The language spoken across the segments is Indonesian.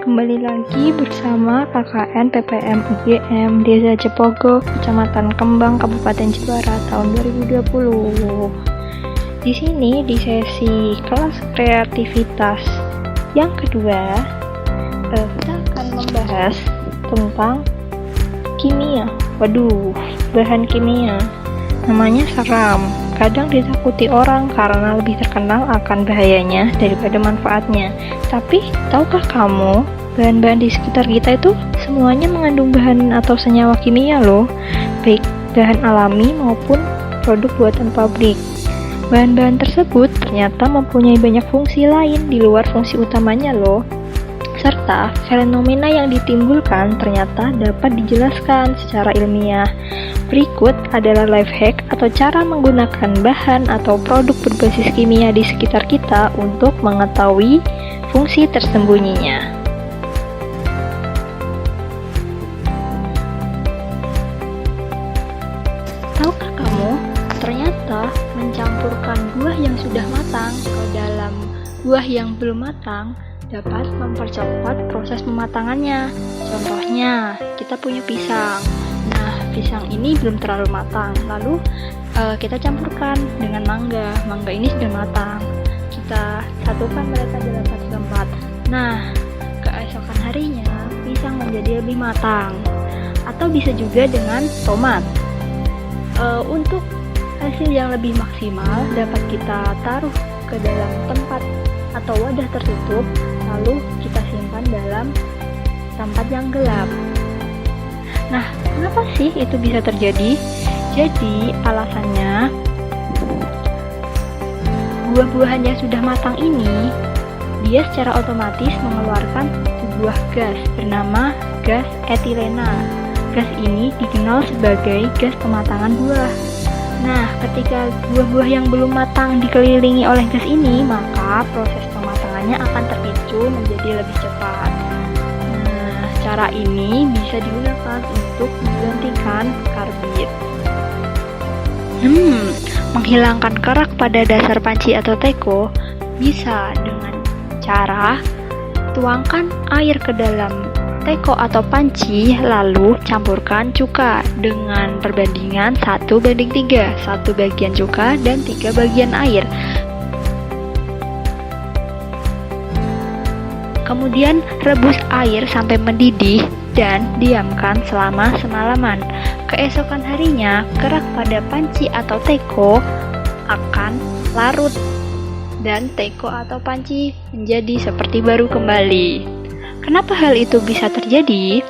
Kembali lagi bersama KKN PPM UGM Desa Cepogo, Kecamatan Kembang, Kabupaten Jepara tahun 2020. Di sini di sesi kelas kreativitas yang kedua, kita akan membahas tentang kimia. Bahan kimia. Namanya seram. Kadang ditakuti orang karena lebih terkenal akan bahayanya daripada manfaatnya. Tapi, tahukah kamu, bahan-bahan di sekitar kita itu semuanya mengandung bahan atau senyawa kimia loh, baik bahan alami maupun produk buatan pabrik. Bahan-bahan tersebut ternyata mempunyai banyak fungsi lain di luar fungsi utamanya loh. Serta fenomena yang ditimbulkan ternyata dapat dijelaskan secara ilmiah. Berikut adalah life hack atau cara menggunakan bahan atau produk berbasis kimia di sekitar kita untuk mengetahui fungsi tersembunyinya. Tahukah kamu, ternyata mencampurkan buah yang sudah matang ke dalam buah yang belum matang dapat mempercepat proses pematangannya. Contohnya, kita punya pisang. Nah, pisang ini belum terlalu matang. Lalu kita campurkan dengan mangga. Mangga ini sudah matang. Kita satukan mereka dalam satu tempat. Nah, keesokan harinya pisang menjadi lebih matang. Atau bisa juga dengan tomat. Untuk hasil yang lebih maksimal dapat kita taruh ke dalam tempat atau wadah tertutup, lalu kita simpan dalam tempat yang gelap. Nah, kenapa sih itu bisa terjadi? Jadi, alasannya buah-buahan yang sudah matang ini, dia secara otomatis mengeluarkan sebuah gas bernama gas etilena. Gas ini dikenal sebagai gas pematangan buah. Nah, ketika buah-buah yang belum matang dikelilingi oleh gas ini, maka proses pematangannya akan terpicu menjadi lebih cepat. Nah, cara ini bisa digunakan untuk menggantikan karbit. Menghilangkan kerak pada dasar panci atau teko bisa dengan cara tuangkan air ke dalam teko atau panci, lalu campurkan cuka dengan perbandingan 1:3, 1 bagian cuka dan 3 bagian air. Kemudian rebus air sampai mendidih dan diamkan selama semalaman. Keesokan harinya, kerak pada panci atau teko akan larut dan teko atau panci menjadi seperti baru kembali. Kenapa hal itu bisa terjadi?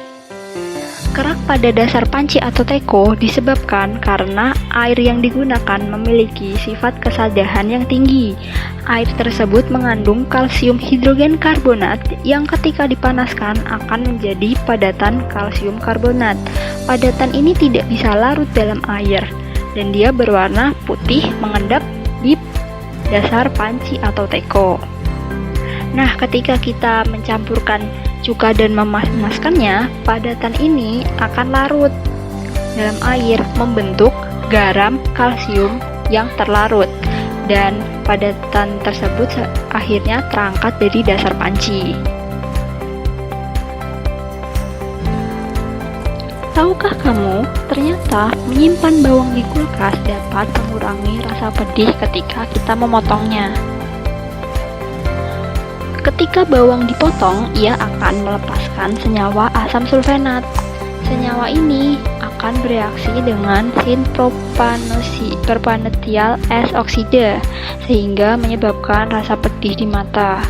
Kerak pada dasar panci atau teko disebabkan karena air yang digunakan memiliki sifat kesadahan yang tinggi. Air tersebut mengandung kalsium hidrogen karbonat yang ketika dipanaskan akan menjadi padatan kalsium karbonat. Padatan ini tidak bisa larut dalam air dan dia berwarna putih mengendap di dasar panci atau teko. Nah, ketika kita mencampurkan cuka dan memanaskannya, padatan ini akan larut dalam air membentuk garam kalsium yang terlarut dan padatan tersebut akhirnya terangkat dari dasar panci. Tahukah kamu, ternyata menyimpan bawang di kulkas dapat mengurangi rasa pedih ketika kita memotongnya. Ketika bawang dipotong, ia akan melepaskan senyawa asam sulfenat. Senyawa ini akan bereaksi dengan sin-propanethial S oksida sehingga menyebabkan rasa pedih di mata.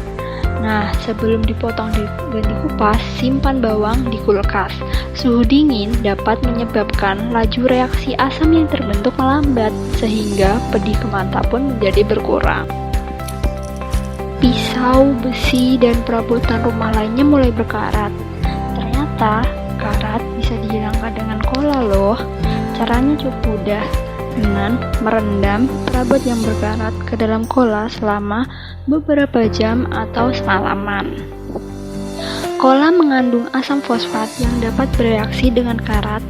Nah, sebelum dipotong dan dikupas, simpan bawang di kulkas. Suhu dingin dapat menyebabkan laju reaksi asam yang terbentuk melambat sehingga pedih ke mata pun menjadi berkurang. Pisau, besi, dan perabotan rumah lainnya mulai berkarat. Ternyata, karat bisa dihilangkan dengan cola loh. Caranya cukup mudah, dengan merendam perabot yang berkarat ke dalam cola selama beberapa jam atau semalaman. Cola mengandung asam fosfat yang dapat bereaksi dengan karat,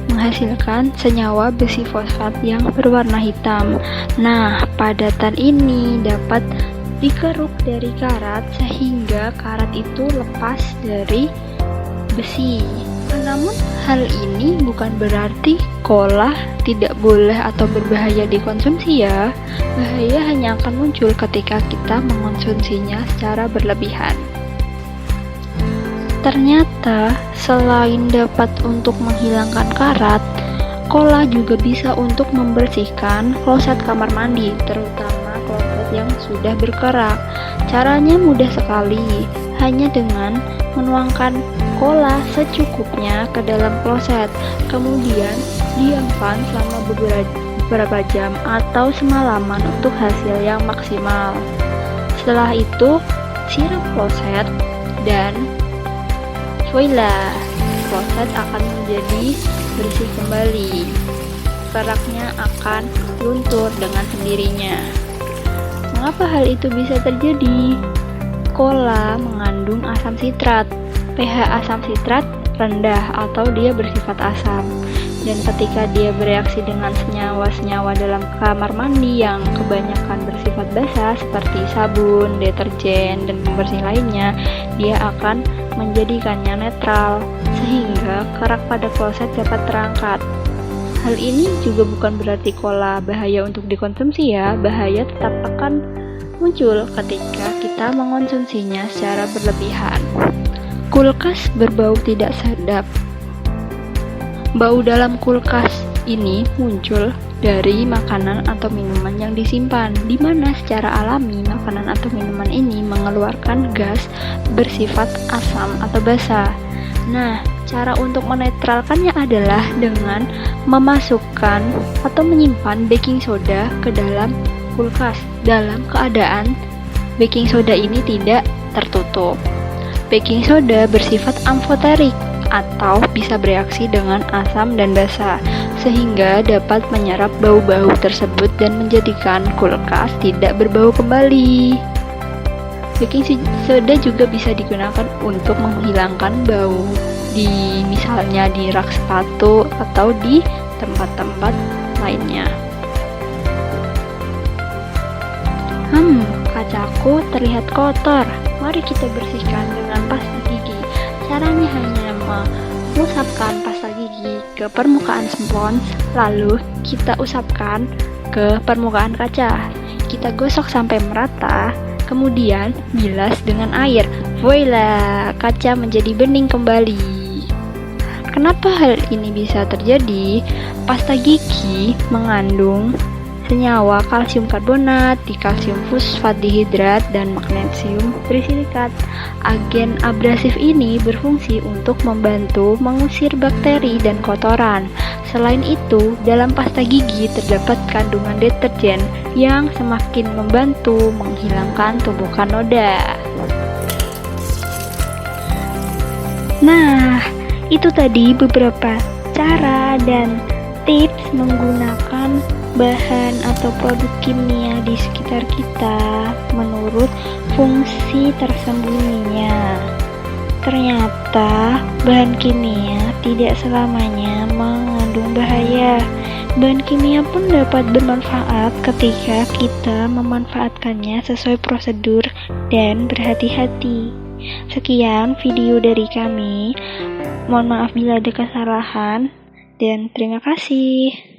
menghasilkan senyawa besi fosfat yang berwarna hitam. Nah, padatan ini dapat dikeruk dari karat sehingga karat itu lepas dari besi. Namun hal ini bukan berarti cola tidak boleh atau berbahaya dikonsumsi ya. Bahaya hanya akan muncul ketika kita mengonsumsinya secara berlebihan. Ternyata selain dapat untuk menghilangkan karat, cola juga bisa untuk membersihkan kloset kamar mandi, terutama kloset yang sudah berkerak. Caranya mudah sekali, hanya dengan menuangkan cola secukupnya ke dalam kloset, kemudian diamkan selama beberapa jam atau semalaman untuk hasil yang maksimal. Setelah itu, siram kloset dan voila, kloset akan menjadi bersih kembali. Keraknya akan luntur dengan sendirinya. Mengapa hal itu bisa terjadi? Cola mengandung asam sitrat. pH asam sitrat rendah atau dia bersifat asam. Dan ketika dia bereaksi dengan senyawa-senyawa dalam kamar mandi yang kebanyakan bersifat basah seperti sabun, deterjen, dan pembersih lainnya, dia akan menjadikannya netral sehingga kerak pada kloset dapat terangkat. Hal ini juga bukan berarti cola bahaya untuk dikonsumsi ya. Bahaya tetap akan muncul ketika kita mengonsumsinya secara berlebihan. Kulkas berbau tidak sedap. Bau dalam kulkas ini muncul dari makanan atau minuman yang disimpan, di mana secara alami makanan atau minuman ini mengeluarkan gas bersifat asam atau basa. Nah, cara untuk menetralkannya adalah dengan memasukkan atau menyimpan baking soda ke dalam kulkas dalam keadaan baking soda ini tidak tertutup. Baking soda bersifat amfoterik atau bisa bereaksi dengan asam dan basa sehingga dapat menyerap bau-bau tersebut dan menjadikan kulkas tidak berbau kembali. Baking soda juga bisa digunakan untuk menghilangkan bau misalnya di rak sepatu atau di tempat-tempat lainnya. Kacaku terlihat kotor. Mari kita bersihkan dengan pasta gigi. Caranya hanya mengusapkan pasta gigi ke permukaan spons, lalu kita usapkan ke permukaan kaca. Kita gosok sampai merata, kemudian bilas dengan air. Voila, kaca menjadi bening kembali. Kenapa hal ini bisa terjadi? Pasta gigi mengandung senyawa kalsium karbonat, dikalsium fosfat dihidrat, dan magnesium trisilikat. Agen abrasif ini berfungsi untuk membantu mengusir bakteri dan kotoran. Selain itu, dalam pasta gigi terdapat kandungan deterjen yang semakin membantu menghilangkan tumbukan noda. Nah, itu tadi beberapa cara dan tips menggunakan bahan atau produk kimia di sekitar kita menurut fungsi tersembunyinya. Ternyata bahan kimia tidak selamanya mengandung bahaya. Bahan kimia pun dapat bermanfaat ketika kita memanfaatkannya sesuai prosedur dan berhati-hati. Sekian video dari kami. Mohon maaf bila ada kesalahan dan terima kasih.